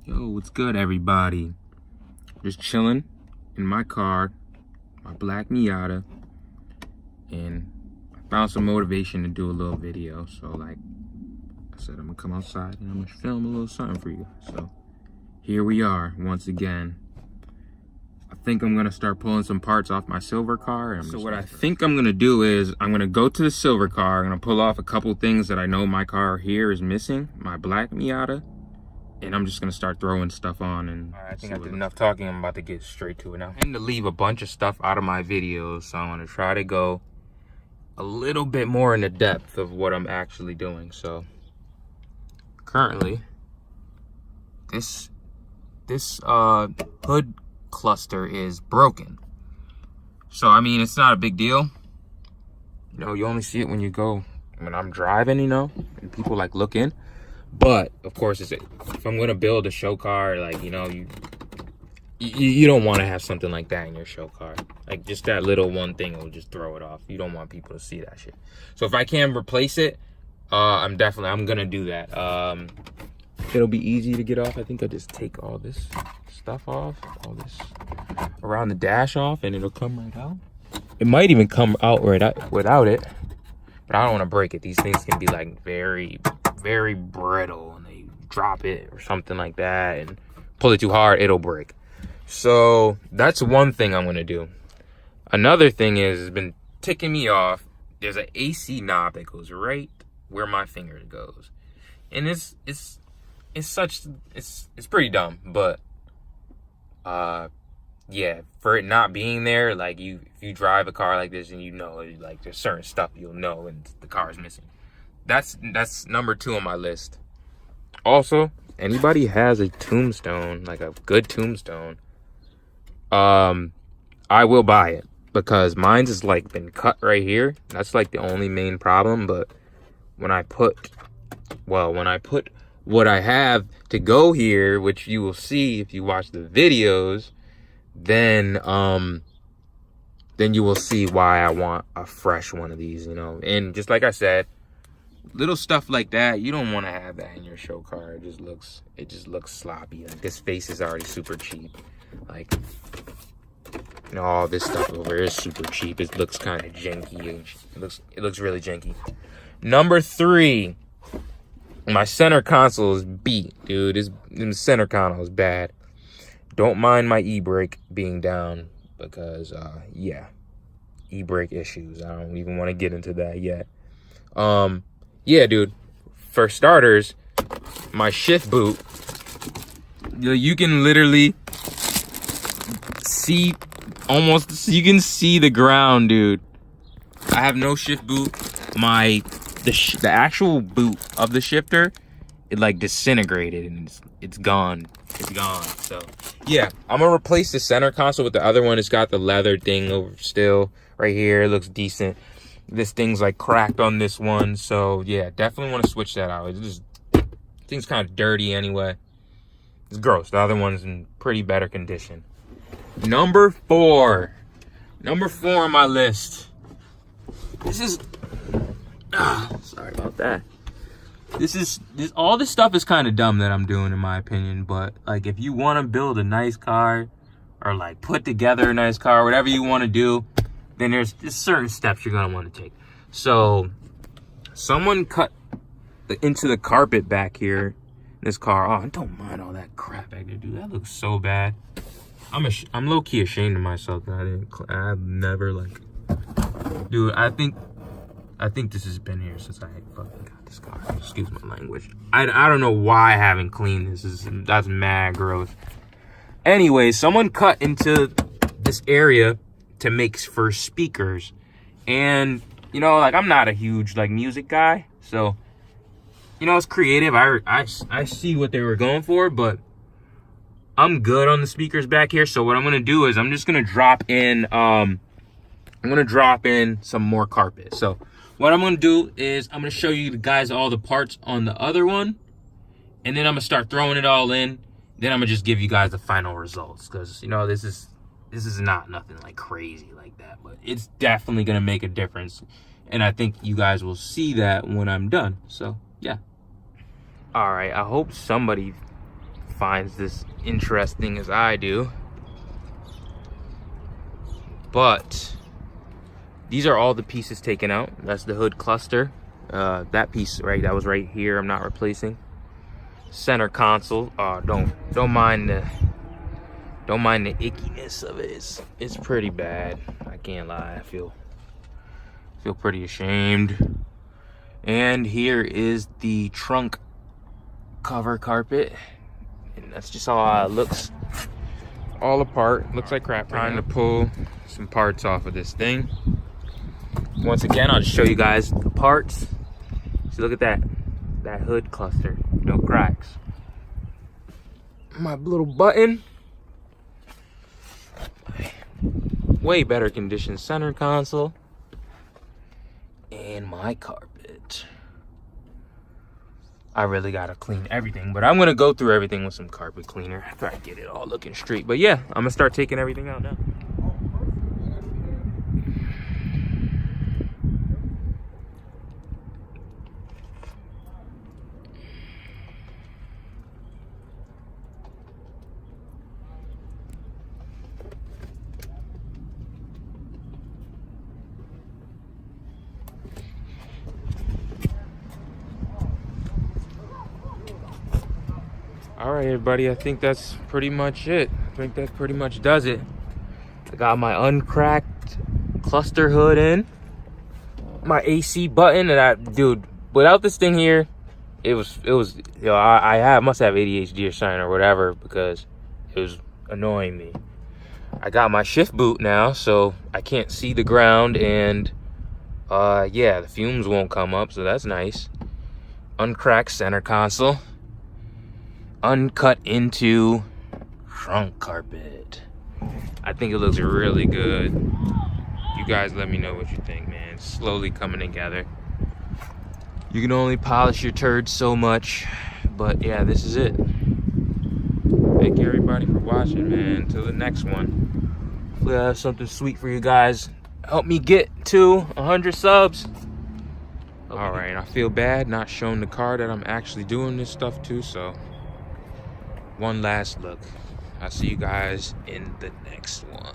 Yo, what's good, everybody? Just chilling in my car, my black Miata, and I found some motivation to do a little video. So, like I said, I'm gonna come outside and I'm gonna film a little something for you. So, here we are once again. I think I'm gonna start pulling some parts off my silver car. So what I think I'm gonna do is I'm gonna go to the silver car. I'm gonna pull off a couple things that I know my car here is missing, my black Miata. And I'm just gonna start throwing stuff on. And all right, I think I did enough talking. I'm about to get straight to it now. I tend to leave a bunch of stuff out of my videos, so I'm gonna try to go a little bit more in the depth of what I'm actually doing. So currently, this hood cluster is broken. So I mean, it's not a big deal. You know, you only see it when I'm driving, you know, and people like look in. But of course, if I'm gonna build a show car, like, you know, you don't want to have something like that in your show car. Like, just that little one thing will just throw it off. You don't want people to see that shit. So if I can replace it, I'm gonna do that. It'll be easy to get off. I think I just take all this stuff off, all this around the dash off, and it'll come right out. It might even come out without it, but I don't want to break it. These things can be like very brittle, and they drop it or something like that and pull it too hard, it'll break. So that's one thing I'm gonna do. Another thing is, it's been ticking me off. There's an AC knob that goes right where my finger goes, and it's pretty dumb, but yeah, for it not being there, like, if you drive a car like this and you know, like, there's certain stuff you'll know and the car is missing. That's number 2 on my list. Also, anybody has a tombstone, like a good tombstone, I will buy it, because mine's is like been cut right here. That's like the only main problem. But when I put what I have to go here, which you will see if you watch the videos, then you will see why I want a fresh one of these, you know. And just like I said, little stuff like that, you don't want to have that in your show car. It just looks sloppy. Like, this face is already super cheap. Like, you know, all this stuff over here is super cheap. It looks kind of janky. It looks really janky. Number 3, my center console is beat, dude. The center console is bad. Don't mind my e-brake being down, because yeah, e-brake issues. I don't even want to get into that yet. Yeah, dude, for starters, my shift boot, you can literally see you can see the ground, dude. I have no shift boot. The actual boot of the shifter, it like disintegrated and it's gone. It's gone. So yeah, I'm gonna replace the center console with the other one. It's got the leather thing over still right here. It looks decent. This thing's like cracked on this one, so yeah, definitely want to switch that out. Thing's kind of dirty anyway. It's gross. The other one's in pretty better condition. Number 4 on my list. Sorry about that. All this stuff is kind of dumb that I'm doing, in my opinion. But like, if you want to build a nice car, or like put together a nice car, whatever you want to do, then there's just certain steps you're gonna want to take. So someone cut into the carpet back here in this car. Oh, I don't mind all that crap back there, dude. That looks so bad. I'm low-key ashamed of myself that I've never, like, dude, I think this has been here since I fucking got this car. Excuse my language. I don't know why I haven't cleaned this. That's mad gross. Anyway, someone cut into this area to make for speakers, and you know, like, I'm not a huge like music guy, so, you know, it's creative. I see what they were going for, but I'm good on the speakers back here. So what I'm gonna do is I'm just gonna drop in some more carpet. So what I'm gonna do is I'm gonna show you guys all the parts on the other one, and then I'm gonna start throwing it all in. Then I'm gonna just give you guys the final results, because, you know, this is not nothing like crazy like that, but it's definitely gonna make a difference, and I think you guys will see that when I'm done. So yeah. All right, I hope somebody finds this interesting as I do. But these are all the pieces taken out. That's the hood cluster. That piece that was right here, I'm not replacing. Center console. Don't mind the ickiness of it. It's pretty bad. I can't lie. I feel pretty ashamed. And here is the trunk cover carpet, and that's just how it looks, all apart. Looks like crap. Trying to pull some parts off of this thing. Once again, I'll just show you guys the parts. So look at that hood cluster, no cracks. My little button, way better condition center console, and my carpet. I really gotta clean everything, but I'm gonna go through everything with some carpet cleaner after I get it all looking straight. But yeah, I'm gonna start taking everything out now. All right, everybody, I think that's pretty much it. I think that pretty much does it. I got my uncracked cluster hood in, my AC button, and dude, without this thing here, it was, I must have ADHD or something or whatever, because it was annoying me. I got my shift boot now, so I can't see the ground, and yeah, the fumes won't come up, so that's nice. Uncracked center console. Uncut into trunk carpet. I think it looks really good. You guys let me know what you think, man. It's slowly coming together. You can only polish your turds so much, but yeah, this is it. Thank you everybody for watching, man. Until the next one, hopefully I have something sweet for you guys. Help me get to 100 subs. All right, I feel bad not showing the car that I'm actually doing this stuff to, so one last look. I'll see you guys in the next one.